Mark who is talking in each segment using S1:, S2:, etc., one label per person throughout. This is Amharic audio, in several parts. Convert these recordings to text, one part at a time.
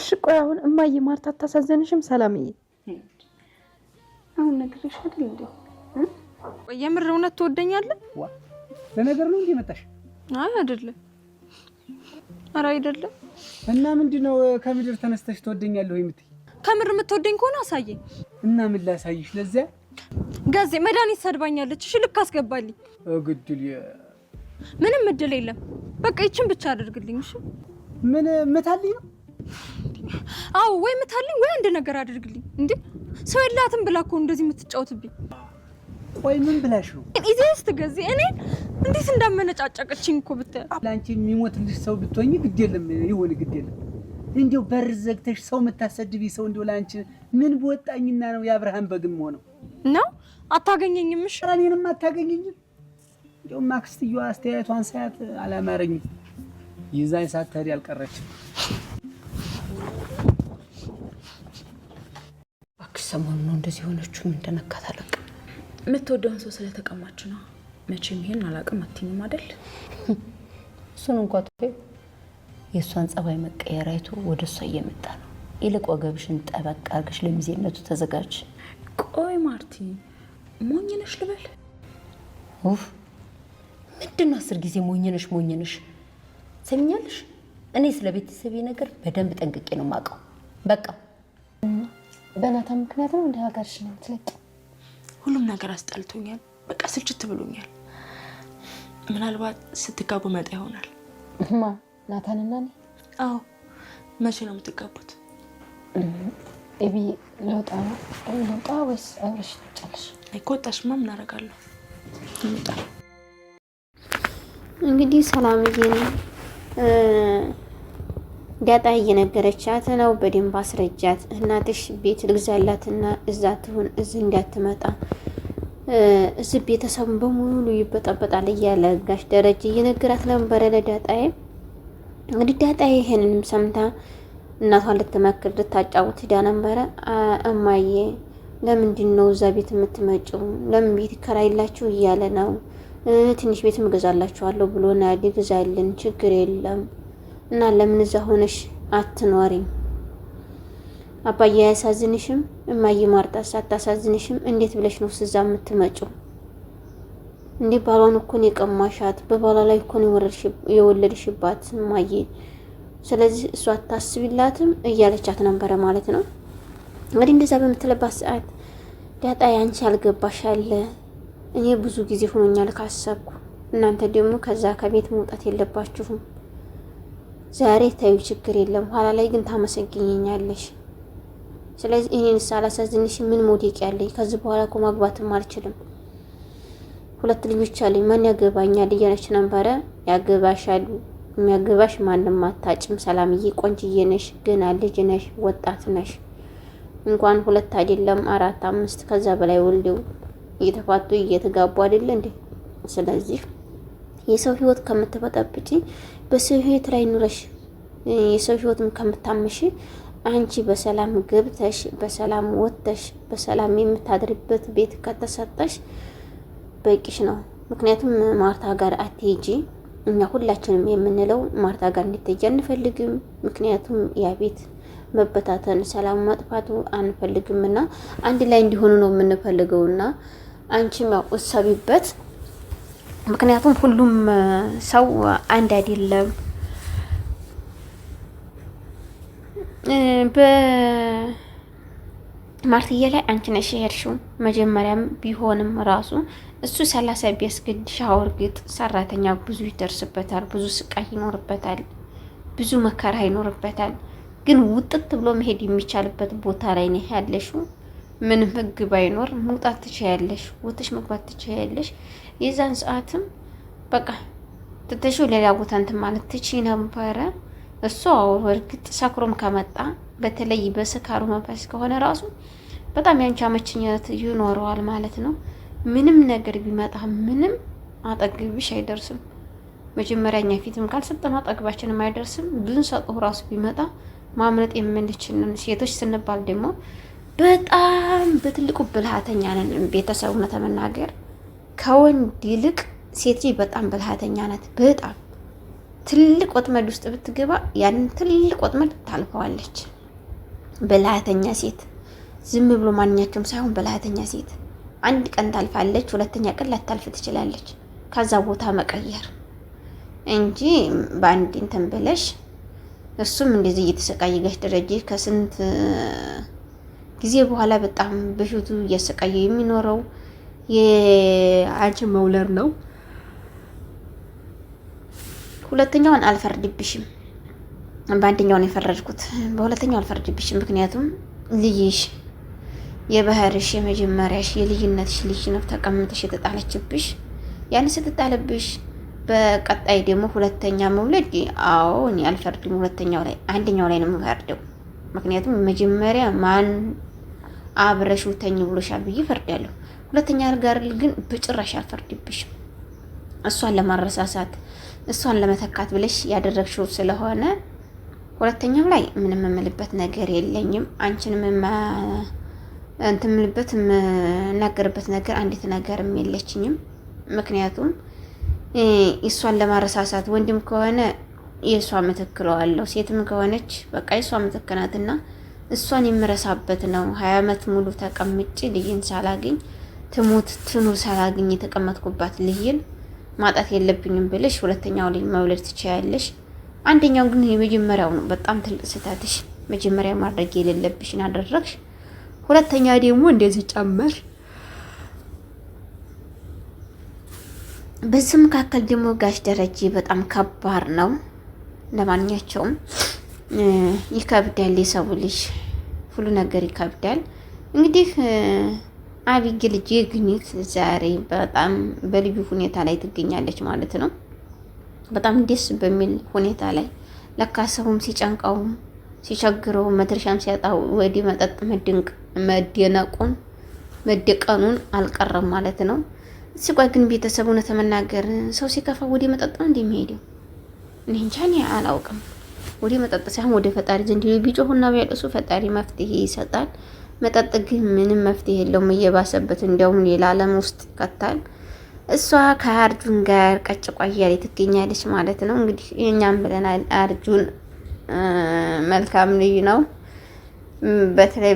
S1: እሺ ቆይ አሁን እማዬ ማርታ አታሳዘንሽም? ሰላምዬ
S2: አሁን ነግሬሽ አይደል እንዴ?
S1: ቆይ የምር እውነት ትወደኛለህ?
S3: ለነገር ነው እንዴ መጣሽ?
S1: አይ አይደለም። ኧረ አይደለም።
S3: እና ምንድነው ከምድር ተነስተሽ ትወደኛለህ ወይ የምትይ?
S1: ከምር የምትወደኝ ከሆነ አሳየኝ።
S3: እና ምን ላሳይሽ? ለዚያ
S1: ጋዜ መድኃኒት ሰድባኛለች። እሺ ልክ አስገባልኝ።
S3: ግድል
S1: ምንም እድል የለም። በቃ ይችን ብቻ አድርግልኝ። እሺ
S3: ምን ምታልኝ ነው?
S1: አዎ ወይ ምታልኝ ወይ አንድ ነገር አድርግልኝ። እንዴ ሰው የላትም ብላ እኮ እንደዚህ የምትጫወትብኝ።
S3: ቆይ ምን ብላሽ ነው?
S1: ኢዜስ ትገዚ እኔ እንዴት እንዳመነጫጨቀችኝ እኮ ብታይ።
S3: ላንቺ የሚሞትልሽ ሰው ብትሆኚ ግድ የለም ይሁን ግድ የለም። እንዴው በር ዘግተሽ ሰው የምታሰድቢ ሰው እንደው ላንቺ ምን በወጣኝና ነው የአብርሃም በግም ሆነው
S1: ነው? አታገኘኝም? እሺ
S3: እኔንም አታገኘኝም። እንደው ማክስትየዋ አስተያየቷን ሳያት አላማረኝም። ይዛኝ ሳትሄድ ያልቀረችም።
S2: እባክሽ ሰሞኑን ነው እንደዚህ ሆነችው። ምን ተነካት አለቅ የምትወደውን ሰው ስለተቀማች ነው። መቼም ይሄን አላቅም አትይኝም አይደል?
S4: እሱን እንኳን ተፈይ የእሷን ጸባይ መቀየር አይቶ ወደ እሷ እየመጣ ነው። ይልቅ ወገብሽን ጠበቅ አድርገሽ ለሚዜነቱ ተዘጋጅ።
S2: ቆይ ማርቲ ሞኝ ነሽ ልበል?
S4: ኡፍ ምንድነው 10 ጊዜ ሞኝ ነሽ? ሰምኛለሽ? እኔ ስለ ቤተሰቤ ነገር በደንብ ጠንቅቄ ነው የማውቀው። በቃ
S5: በናታ ምክንያት ነው እንደ ሀገርሽ ነው ትለቅ።
S2: ሁሉም ነገር አስጠልቶኛል። በቃ ስልችት ብሎኛል። ምናልባት ስትጋቡ መጣ ይሆናል።
S5: ናታንና እኔ?
S2: አዎ። መቼ ነው የምትጋቡት?
S5: ኤቢ ለውጣ ወይስ አብረሽ ትጫለሽ?
S2: ከወጣሽማ ምን አደርጋለሁ? እንውጣ።
S6: እንግዲህ ሰላምዬ ዳጣ እየነገረቻት ነው። በደንብ አስረጃት። እናትሽ ቤት ልግዛላትና እዛ ትሁን እዚህ እንዳትመጣ እዚህ ቤተሰቡን በሙሉ ይበጣበጣል እያለ ጋሽ ደረጀ እየነገራት ነበረ ለዳጣዬ። እንግዲህ ዳጣዬ ይሄንንም ሰምታ እናቷን ልትመክር ልታጫውት ሄዳ ነበረ። እማዬ ለምንድን ነው እዛ ቤት የምትመጪው? ለምን ቤት ይከራይላችሁ እያለ ነው። ትንሽ ቤት እገዛላችኋለሁ ብሎናል። ይግዛልን፣ ችግር የለም እና ለምን እዛ ሆነሽ አትኖሪም? አባዬ አያሳዝንሽም? እማዬ ማርጣስ አታሳዝንሽም? እንዴት ብለሽ ነው እዛ የምትመጪው? እንዴ ባሏን እኮ ነው የቀማሻት፣ በባሏ ላይ እኮ ነው የወለድሽባት እማዬ። ስለዚህ እሷ አታስቢላትም እያለቻት ነበረ ማለት ነው። እንግዲህ እንደዛ በምትለባት ሰዓት ዳጣ ያንቺ ያልገባሽ አለ። እኔ ብዙ ጊዜ ሆኖኛል ካሰብኩ። እናንተ ደግሞ ከዛ ከቤት መውጣት የለባችሁም። ዛሬ ታዩ ችግር የለም፣ ኋላ ላይ ግን ታመሰግኘኛለሽ። ስለዚህ እኔን ሳላሳዝንሽ ምን ሞዴቅ ያለኝ? ከዚህ በኋላ እኮ ማግባትም አልችልም። 2 ልጆች አለኝ፣ ማን ያገባኛል እያለች ነበረ። ያገባሻል፣ የሚያገባሽ ማንም አታጭም። ሰላምዬ ቆንጅዬ ነሽ፣ ገና ልጅ ነሽ፣ ወጣት ነሽ። እንኳን 2 አይደለም 4 5 ከዛ በላይ ወልደው እየተፋቱ እየተጋቡ አይደለ እንዴ? ስለዚህ የሰው ህይወት ከምትበጠብጪ በሰው ህይወት ላይ ኑረሽ የሰው ህይወትም ከምታመሽ አንቺ በሰላም ገብተሽ በሰላም ወጥተሽ በሰላም የምታድርበት ቤት ከተሰጠሽ በቂሽ ነው። ምክንያቱም ማርታ ጋር አትሄጂ። እኛ ሁላችንም የምንለው ማርታ ጋር እንድትሄጂ አንፈልግም። ምክንያቱም ያ ቤት መበታተን ሰላም መጥፋቱ አንፈልግምና አንድ ላይ እንዲሆኑ ነው የምንፈልገውና አንቺም ያው እሰቢበት። ምክንያቱም ሁሉም ሰው አንድ አይደለም። በማርትዬ ላይ አንቺ ነሽ የሄድሽው መጀመሪያም ቢሆንም ራሱ እሱ 30 ቢያስገድሽ አውርግጥ ሰራተኛ ብዙ ይደርስበታል፣ ብዙ ስቃይ ይኖርበታል፣ ብዙ መከራ ይኖርበታል። ግን ውጥት ብሎ መሄድ የሚቻልበት ቦታ ላይ ነው ያለሽው። ምንም ህግ ባይኖር መውጣት ትችያለሽ፣ ወጥሽ መግባት ትችያለሽ። የዛን ሰዓትም በቃ ትተሽው ሌላ ቦታ እንትን ማለት ትችይ ነበረ። እሱ እርግጥ ሰክሮም ከመጣ በተለይ በስካሩ መንፈስ ከሆነ ራሱ በጣም ያንቺ አመችኛት ይኖረዋል ማለት ነው። ምንም ነገር ቢመጣ ምንም አጠግብሽ አይደርስም። መጀመሪያኛ ፊትም ካልሰጠን አጠግባችንም አይደርስም። ብንሰጠው ራሱ ቢመጣ ማምለጥ የምንችል ሴቶች ስንባል ደግሞ በጣም በትልቁ ብልሃተኛ ነን። ቤተሰቡን ተመናገር ከወንድ ይልቅ ሴት በጣም ብልሃተኛ ናት። በጣም ትልቅ ወጥመድ ውስጥ ብትገባ ያንን ትልቅ ወጥመድ ታልፈዋለች። ብልሃተኛ ሴት፣ ዝም ብሎ ማንኛቸውም ሳይሆን ብልሃተኛ ሴት። አንድ ቀን ታልፋለች፣ ሁለተኛ ቀን ላታልፍ ትችላለች። ከዛ ቦታ መቀየር እንጂ በአንድ እንትን ብለሽ እሱም እንደዚህ እየተሰቃየ ጋሽ ደረጀ ከስንት ጊዜ በኋላ በጣም በሽቱ እያሰቃየ የሚኖረው የአንቺ መውለድ ነው። ሁለተኛውን አልፈርድብሽም፣ በአንደኛው ነው የፈረድኩት፣ በሁለተኛው አልፈርድብሽም። ምክንያቱም ልጅሽ የባህርሽ የመጀመሪያሽ የልጅነትሽ ልጅ ነው ተቀምጠሽ የተጣለችብሽ። ያን ስትጣልብሽ በቀጣይ ደግሞ ሁለተኛ መውለድ፣ አዎ እኔ አልፈርድም። ሁለተኛው ላይ አንደኛው ላይ ነው የምፈርደው። ምክንያቱም መጀመሪያ ማን አብረሽው ተኝ ብሎሻል ብዬ ፈርዳለሁ። ሁለተኛ ጋር ግን በጭራሽ አልፈርድብሽም። እሷን ለማረሳሳት እሷን ለመተካት ብለሽ ያደረግሽው ስለሆነ ሁለተኛው ላይ ምንም የምልበት ነገር የለኝም። አንቺንም እንትን የምልበት የምናገርበት ነገር አንዲት ነገርም የለችኝም። ምክንያቱም እሷን ለማረሳሳት ወንድም ከሆነ የእሷ ምትክለዋለሁ፣ ሴትም ከሆነች በቃ የእሷ ምትክናትና እሷን የምረሳበት ነው። 20 ዓመት ሙሉ ተቀምጬ ልጅን ሳላገኝ ትሞት ትኑር ሳላገኝ የተቀመጥኩባት ልጅን ማጣት የለብኝም ብለሽ ሁለተኛው ልጅ መውለድ ትችያለሽ። አንደኛው ግን የመጀመሪያው ነው በጣም ትልቅ ስህተትሽ። መጀመሪያ ማድረግ የሌለብሽን አደረግሽ። ሁለተኛ ደግሞ እንደዚህ ጨመር። በዚህ መካከል ደግሞ ጋሽ ደረጀ በጣም ከባድ ነው። ለማንኛቸውም ይከብዳል። የሰው ልጅ ሁሉ ነገር ይከብዳል። እንግዲህ አቢጌል ጀግኒት ዛሬ በጣም በልዩ ሁኔታ ላይ ትገኛለች ማለት ነው። በጣም ደስ በሚል ሁኔታ ላይ ለካ ሰውም ሲጨንቀውም ሲቸግረው መድረሻም ሲያጣው ወዲህ መጠጥ መደቀኑን አልቀረም ማለት ነው። ሲጓ ግን ቤተሰብ እውነት ለመናገር ሰው ሲከፋ ወዲህ መጠጥ ነው እንደሚሄደው እኔ እንጃ፣ እኔ አላውቅም። ወዲህ መጠጥ ሳይሆን ወደ ፈጣሪ ዘንድ ቢጮሁና ቢያለቅሱ ፈጣሪ መፍትሄ ይሰጣል። መጠጥ ግን ምንም መፍትሄ የለውም፣ እየባሰበት እንዲያውም ሌላ ዓለም ውስጥ ይከታል። እሷ ከአርጁን ጋር ቀጭቋ እያለች ትገኛለች ማለት ነው። እንግዲህ እኛም ብለናል አርጁን መልካም ልጅ ነው።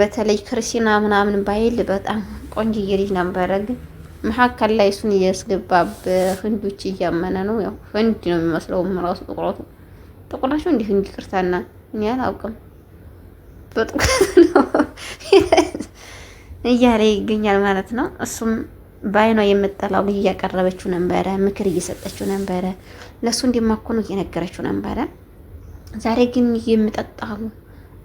S6: በተለይ ክርስቲና ምናምን ባይል በጣም ቆንጆዬ ልጅ ነበረ። ግን መሀከል ላይ እሱን እያስገባ በህንዶች እያመነ ነው። ያው ህንድ ነው የሚመስለው ራሱ ጥቁር ናቸው እንዲህ ህንድ ይቅርታና እኔ አላውቅም በጥቁረት ነው እያለ ይገኛል ማለት ነው። እሱም በአይኗ የምጠላው ልጅ እያቀረበችው ነበረ፣ ምክር እየሰጠችው ነበረ፣ ለእሱ እንዲማኮኑ እየነገረችው ነበረ። ዛሬ ግን የምጠጣው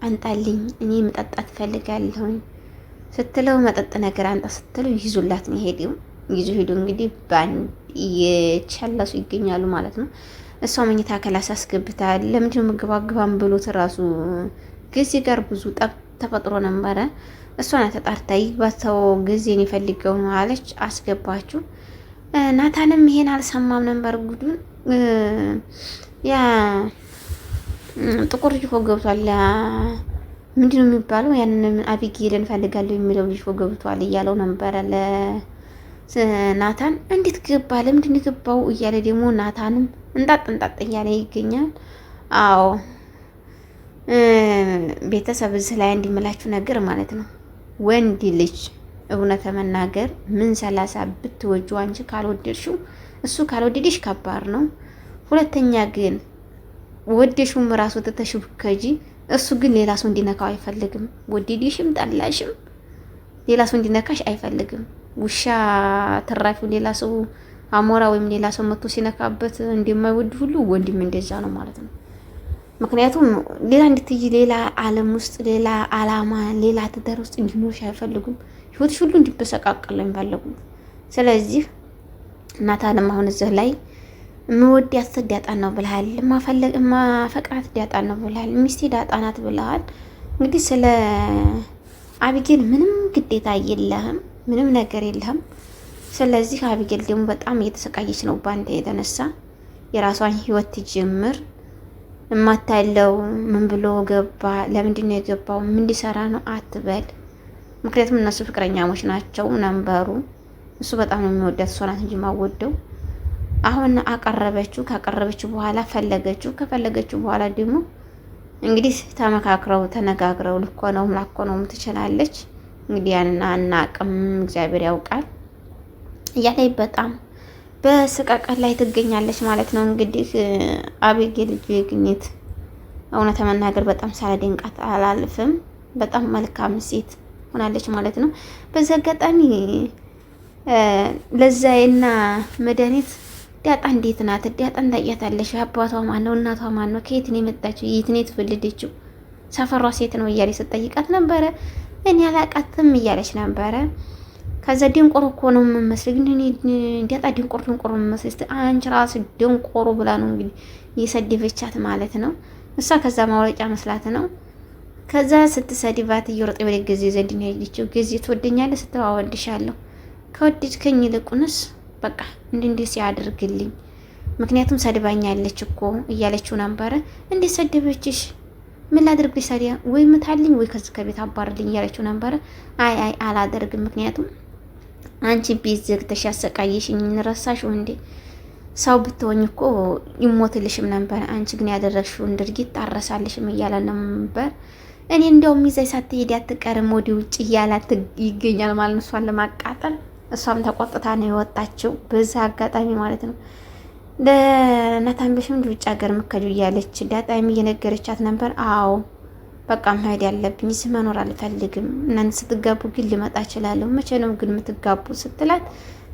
S6: አንጣልኝ፣ እኔ መጠጣት እፈልጋለሁኝ ስትለው መጠጥ ነገር አንጣ ስትለው ይዙላት ነው ሄዱ እንግዲህ ባንድ እየቻለሱ ይገኛሉ ማለት ነው። እሷ መኝታ ክላስ አስገብታ ለምንድን ነው ምግብ አግባም ብሎት ራሱ ጊዜ ጋር ብዙ ጠብ ተፈጥሮ ነበረ። እሷን ተጣርታ ይግባተው ጊዜን ይፈልገው ነው አለች፣ አስገባችሁ። ናታንም ይሄን አልሰማም ነበር ጉዱን። ያ ጥቁር ልጅ ገብቷል። ምንድን ነው የሚባለው? ያንን አቢጌልን ፈልጋለሁ የሚለው ልጅ ገብቷል እያለው ነበረ ለናታን። እንዴት ገባ? ለምንድን ገባው? እያለ ደግሞ ናታንም እንጣጥ እያለ ይገኛል። አዎ ቤተሰብ እዚህ ላይ እንዲምላችሁ ነገር ማለት ነው። ወንድ ልጅ እውነት መናገር ምን 30 ብትወጁ አንቺ ካልወደድሽው እሱ ካልወደድሽ ከባድ ነው። ሁለተኛ ግን ወደሽውም ራሱ ተተሽው ከጂ እሱ ግን ሌላ ሰው እንዲነካው አይፈልግም። ወደድሽም ጠላሽም ሌላ ሰው እንዲነካሽ አይፈልግም። ውሻ ተራፊው ሌላ ሰው አሞራ ወይም ሌላ ሰው መጥቶ ሲነካበት እንደማይወድ ሁሉ ወንድም እንደዛ ነው ማለት ነው። ምክንያቱም ሌላ እንድትይ ሌላ ዓለም ውስጥ ሌላ አላማ ሌላ ትዳር ውስጥ እንዲኖርሽ አይፈልጉም። ህይወትሽ ሁሉ እንዲበሰቃቀል ነው የሚፈልጉት። ስለዚህ እናታንም አሁን እዚህ ላይ የምወዳት ዳጣን ነው ብለሃል፣ ማፈቅራት ዳጣን ነው ብለሃል፣ ሚስቴ ዳጣ ናት ብለሃል። እንግዲህ ስለ አቢጌል ምንም ግዴታ የለህም፣ ምንም ነገር የለህም። ስለዚህ አቢጌል ደግሞ በጣም እየተሰቃየች ነው ባንተ የተነሳ። የራሷን ህይወት ትጀምር። እማታለው ምን ብሎ ገባ? ለምንድን ነው የገባው? ምን ሊሰራ ነው አትበል። ምክንያቱም እነሱ ፍቅረኛሞች ናቸው ነበሩ። እሱ በጣም ነው የሚወዳት፣ እሷ ናት እንጂ ማወደው። አሁን አቀረበችው። ካቀረበችው በኋላ ፈለገችው። ከፈለገችው በኋላ ደግሞ እንግዲህ ተመካክረው ተነጋግረው ልኮነውም ላኮነውም ትችላለች። እንግዲህ ያንን አናቅም፣ እግዚአብሔር ያውቃል እያለች በጣም በስቃቀል ላይ ትገኛለች ማለት ነው። እንግዲህ አቤጌል ልጅ ግኝት እውነት መናገር በጣም ሳላደንቃት አላልፍም። በጣም መልካም ሴት ሆናለች ማለት ነው። በዚህ አጋጣሚ ለዛዬና መድኃኒት ዳጣ እንዴት ናት? ዳጣን ታውቂያታለሽ? አባቷ ማን ነው? እናቷ ማን ነው? ከየት ነው የመጣችው? የት ነው የተወለደችው? ሰፈሯ ሴት ነው እያለች ስጠይቃት ነበረ። እኔ አላውቃትም እያለች ነበረ። ከዛ ድንቆሮ እኮ ነው የምመስል፣ ግን እኔ ዳጣ ድንቆሮ ነው የምመስል፣ አንቺ ራስ ድንቆሮ ብላ ነው እንግዲህ እየሰደበቻት ማለት ነው። እሷ ከዛ ማውለጫ መስላት ነው። ከዛ ስትሰድባት እየሮጠ ወደ ጊዜ ዘንድ ነው ያለችው። ጊዜ ትወደኛለህ ስትለው አወድሻለሁ፣ ከወደድከኝ ይልቁንስ በቃ እንዲህ ሲያደርግልኝ፣ ምክንያቱም ሰድባኛለች እኮ እያለችው ነበረ። እንዴት ሰደበችሽ? ምን ላድርግልሽ ታዲያ? ወይ ምታልኝ ወይ ከዚህ ከቤት አባርልኝ እያለችው ነበረ። አይ አላደርግም፣ ምክንያቱም አንቺ ቤት ዘግተሽ ያሰቃየሽኝ ረሳሽው እንዴ? ሰው ብትሆኝ እኮ ይሞትልሽም ነበር። አንቺ ግን ያደረግሽውን ድርጊት አረሳልሽም እያለ ነበር። እኔ እንደውም ይዘሽ ሳትሄድ አትቀርም ወደ ውጭ እያላት ይገኛል ማለት ነው፣ እሷን ለማቃጠል። እሷም ተቆጥታ ነው የወጣችው በዛ አጋጣሚ ማለት ነው። ለናታን በሽም ውጭ ሀገር ምከዱ እያለች ዳጣም እየነገረቻት ነበር። አዎ በቃ መሄድ ያለብኝ እዚህ መኖር አልፈልግም፣ እናንተ ስትጋቡ ግን ልመጣ እችላለሁ። መቼ ነው ግን የምትጋቡ ስትላት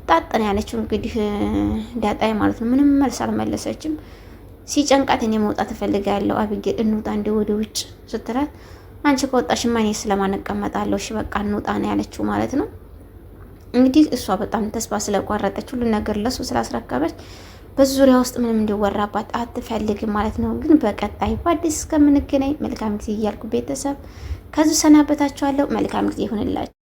S6: ጣጥን ያለችው እንግዲህ ዳጣይ ማለት ነው። ምንም መልስ አልመለሰችም። ሲጨንቃት እኔ መውጣት እፈልጋለሁ አቢጌል እንውጣ እንደ ወደ ውጭ ስትላት አንቺ ከወጣሽማ እኔ ስለማን እቀመጣለሁ፣ እሺ በቃ እንውጣ ነው ያለችው ማለት ነው። እንግዲህ እሷ በጣም ተስፋ ስለቆረጠች ሁሉ ነገር ለሱ ስላስረከበች በዙሪያ ውስጥ ምንም እንዲወራባት አትፈልግም ማለት ነው። ግን በቀጣይ በአዲስ እስከምንገናኝ መልካም ጊዜ እያልኩ ቤተሰብ ከዚህ ሰናበታችኋለሁ። መልካም ጊዜ ይሁንላችሁ።